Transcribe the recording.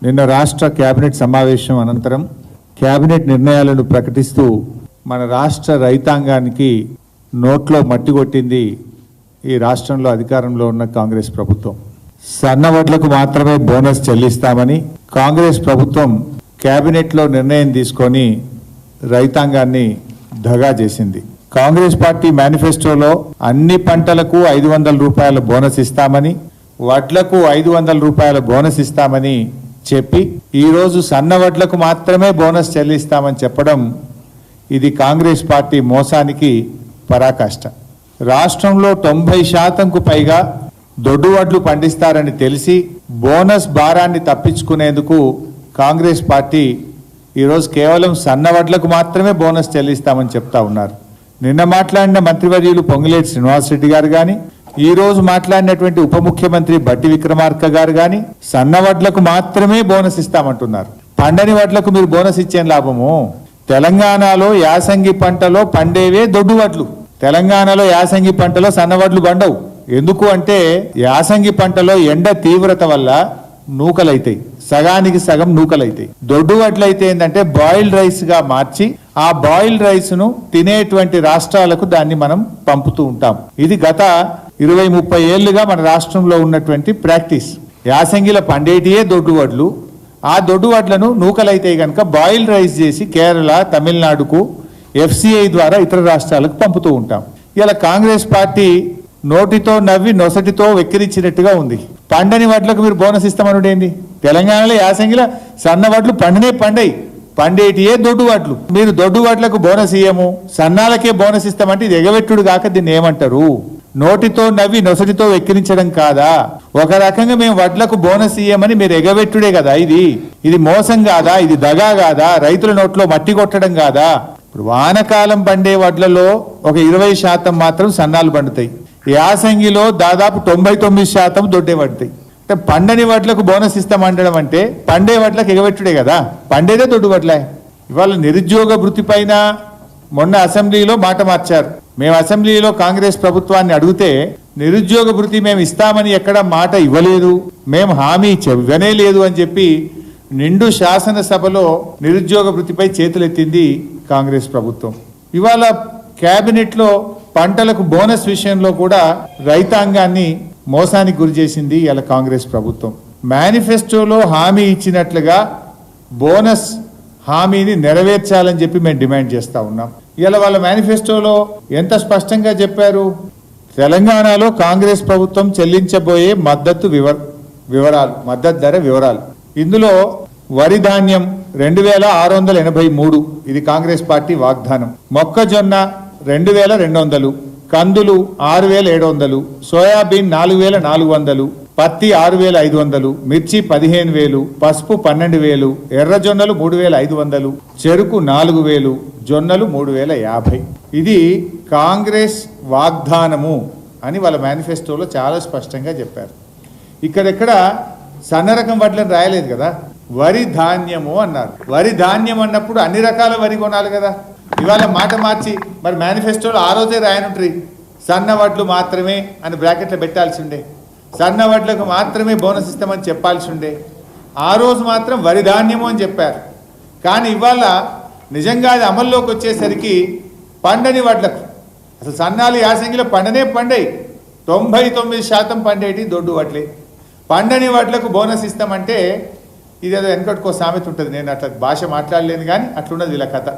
నిన్న రాష్ట్ర కేబినెట్ సమావేశం అనంతరం కేబినెట్ నిర్ణయాలను ప్రకటిస్తూ మన రాష్ట్ర రైతాంగానికి నోట్లో మట్టి కొట్టింది ఈ రాష్ట్రంలో అధికారంలో ఉన్న కాంగ్రెస్ ప్రభుత్వం. సన్నవడ్లకు మాత్రమే బోనస్ చెల్లిస్తామని కాంగ్రెస్ ప్రభుత్వం కేబినెట్లో నిర్ణయం తీసుకొని రైతాంగాన్ని దగా చేసింది. కాంగ్రెస్ పార్టీ మేనిఫెస్టోలో అన్ని పంటలకు 500 రూపాయల బోనస్ ఇస్తామని, వడ్లకు 500 రూపాయల బోనస్ ఇస్తామని చెప్పి ఈరోజు సన్న వడ్లకు మాత్రమే బోనస్ చెల్లిస్తామని చెప్పడం ఇది కాంగ్రెస్ పార్టీ మోసానికి పరాకాష్ట. రాష్ట్రంలో 90% పైగా దొడ్డు వడ్లు పండిస్తారని తెలిసి బోనస్ భారాన్ని తప్పించుకునేందుకు కాంగ్రెస్ పార్టీ ఈరోజు కేవలం సన్న వడ్లకు మాత్రమే బోనస్ చెల్లిస్తామని చెప్తా ఉన్నారు. నిన్న మాట్లాడిన మంత్రివర్యులు పొంగులేటి శ్రీనివాసరెడ్డి గారు కానీ, ఈ రోజు మాట్లాడినటువంటి ఉప ముఖ్యమంత్రి బట్టి విక్రమార్క గారు కానీ సన్న వడ్లకు మాత్రమే బోనస్ ఇస్తామంటున్నారు. పండని వడ్లకు మీరు బోనస్ ఇచ్చే లాభము? తెలంగాణలో యాసంగి పంటలో పండేవే దొడ్డు వడ్లు. తెలంగాణలో యాసంగి పంటలో సన్న వడ్లు పండవు. ఎందుకు అంటే యాసంగి పంటలో ఎండ తీవ్రత వల్ల నూకలైతాయి, సగానికి సగం నూకలైతాయి. దొడ్డు వడ్లు అయితే ఏంటంటే బాయిల్డ్ రైస్ గా మార్చి ఆ బాయిల్డ్ రైస్ ను తినేటువంటి రాష్ట్రాలకు దాన్ని మనం పంపుతూ ఉంటాం. ఇది గత 20-30 ఏళ్లుగా మన రాష్ట్రంలో ఉన్నటువంటి ప్రాక్టీస్. యాసంగిలో పండేటియే దొడ్డు వడ్లు. ఆ దొడ్డు వడ్లను నూకలైతే కనుక బాయిల్డ్ రైస్ చేసి కేరళ, తమిళనాడుకు FCI ద్వారా ఇతర రాష్ట్రాలకు పంపుతూ ఉంటాం. ఇలా కాంగ్రెస్ పార్టీ నోటితో నవ్వి నొసటితో వెక్కిరించినట్టుగా ఉంది. పండని వడ్లకు మీరు బోనస్ ఇస్తామనుడు ఏంది? తెలంగాణలో యాసంగిలో సన్న వడ్లు పండయి, పండేటియే దొడ్డు వడ్లు. మీరు దొడ్డు వడ్లకు బోనస్ ఇయ్యము, సన్నాలకే బోనస్ ఇస్తామంటే ఇది ఎగవెట్టుడు కాక దీన్ని ఏమంటారు? నోటితో నవ్వి నొసటితో వెక్కిరించడం కాదా? ఒక రకంగా మేము వడ్లకు బోనస్ ఇయ్యమని మీరు ఎగవెట్టుడే కదా. ఇది మోసం కాదా? ఇది దగా కాదా? రైతుల నోట్లో మట్టి కొట్టడం కాదా? ఇప్పుడు వానకాలం పండే వడ్లలో ఒక 20% మాత్రం సన్నాలు పండుతాయి. యాసంగిలో దాదాపు 99% దొడ్డే పడతాయి. అంటే పండని వడ్లకు బోనస్ ఇస్తామంటడం అంటే పండే వడ్లకు ఎగబెట్టుడే కదా. పండేదే దొడ్డు వడ్లే. ఇవాళ నిరుద్యోగ భృతి పైన మొన్న అసెంబ్లీలో మాట మార్చారు. మేము అసెంబ్లీలో కాంగ్రెస్ ప్రభుత్వాన్ని అడిగితే నిరుద్యోగ భృతి మేము ఇస్తామని ఎక్కడ మాట ఇవ్వలేదు, మేము హామీ ఇవ్వనే లేదు అని చెప్పి నిండు శాసనసభలో నిరుద్యోగ భృతిపై చేతులెత్తింది కాంగ్రెస్ ప్రభుత్వం. ఇవాళ కేబినెట్లో పంటలకు బోనస్ విషయంలో కూడా రైతాంగాన్ని మోసానికి గురి చేసింది ఇలా కాంగ్రెస్ ప్రభుత్వం. మేనిఫెస్టోలో హామీ ఇచ్చినట్లుగా బోనస్ హామీని నెరవేర్చాలని చెప్పి మేము డిమాండ్ చేస్తా ఉన్నాం. ఇలా వాళ్ళ మేనిఫెస్టోలో ఎంత స్పష్టంగా చెప్పారు? తెలంగాణలో కాంగ్రెస్ ప్రభుత్వం చెల్లించబోయే మద్దతు ధర వివరాలు. ఇందులో వరి ధాన్యం 2683, ఇది కాంగ్రెస్ పార్టీ వాగ్దానం. మొక్కజొన్న 2200, కందులు 6700, సోయాబీన్ 4400, పత్తి 6500, మిర్చి 15000, పసుపు 12000, ఎర్రజొన్నలు 3500, చెరుకు 4000, జొన్నలు 3050. ఇది కాంగ్రెస్ వాగ్దానము అని వాళ్ళ మేనిఫెస్టోలో చాలా స్పష్టంగా చెప్పారు. ఇక్కడెక్కడ సన్న రకం వడ్లను రాయలేదు కదా, వరి ధాన్యము అన్నారు. వరి ధాన్యం అన్నప్పుడు అన్ని రకాల వరి కొనాలి కదా. ఇవాళ మాట మార్చి మరి మేనిఫెస్టోలో ఆ రోజే రాయనుంట్రీ సన్న వడ్లు మాత్రమే అని బ్రాకెట్లో పెట్టాల్సి ఉండే, సన్న వడ్లకు మాత్రమే బోనస్ ఇస్తామని చెప్పాల్సి ఉండే. ఆ రోజు మాత్రం వరి ధాన్యము అని చెప్పారు. కానీ ఇవాళ నిజంగా అది అమల్లోకి వచ్చేసరికి పండని వడ్లకు, అసలు సన్నాలు యాసంగిలో పండయి 99% పండేటి దొడ్డు వడ్లే. పండని వడ్లకు బోనస్ ఇస్తామంటే ఇదేదో వెనకటికో సామెత ఉంటుంది. నేను అట్లా భాష మాట్లాడలేను కానీ అట్లున్నది వీళ్ళ కథ.